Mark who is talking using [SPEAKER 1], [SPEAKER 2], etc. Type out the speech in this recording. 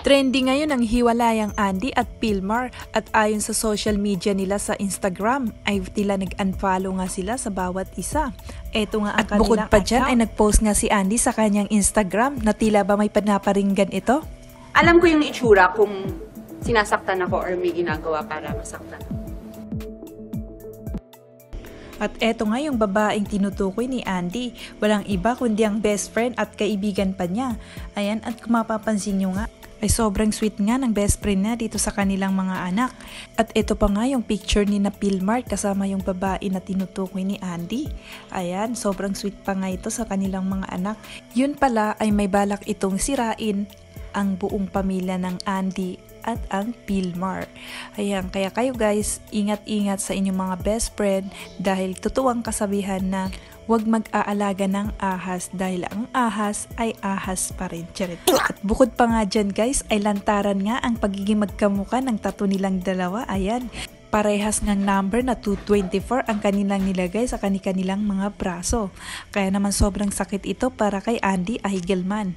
[SPEAKER 1] Trending ngayon ang hiwalayang Andy at Pilmar at ayon sa social media nila sa Instagram ay tila nag-unfollow nga sila sa bawat isa. Eto nga ang at bukod pa dyan ay nag-post nga si Andy sa kanyang Instagram na tila ba may panaparinggan ito?
[SPEAKER 2] Alam ko yung itsura kung sinasaktan ako or may ginagawa para masaktan ako.
[SPEAKER 1] At eto nga yung babaeng tinutukoy ni Andy, walang iba kundi ang best friend at kaibigan pa niya. Ayan, at kung mapapansin nyo nga, ay sobrang sweet nga ng best friend niya dito sa kanilang mga anak. At ito pa nga yung picture ni na Pilmar kasama yung babae na tinutukoy ni Andy. Ayan, sobrang sweet pa nga ito sa kanilang mga anak. Yun pala ay may balak itong sirain ang buong pamilya ng Andy at ang Pilmar. Ayan, kaya kayo guys, ingat-ingat sa inyong mga best friend dahil totoo ang kasabihan na huwag mag-aalaga ng ahas dahil ang ahas ay ahas pa rin. At bukod pa nga dyan guys, ay lantaran nga ang pagiging magkamukha ng tattoo nilang dalawa. Ayan, parehas ngang number na 224 ang kanilang nilagay sa kanilang mga braso. Kaya naman sobrang sakit ito para kay Andy Aigelman.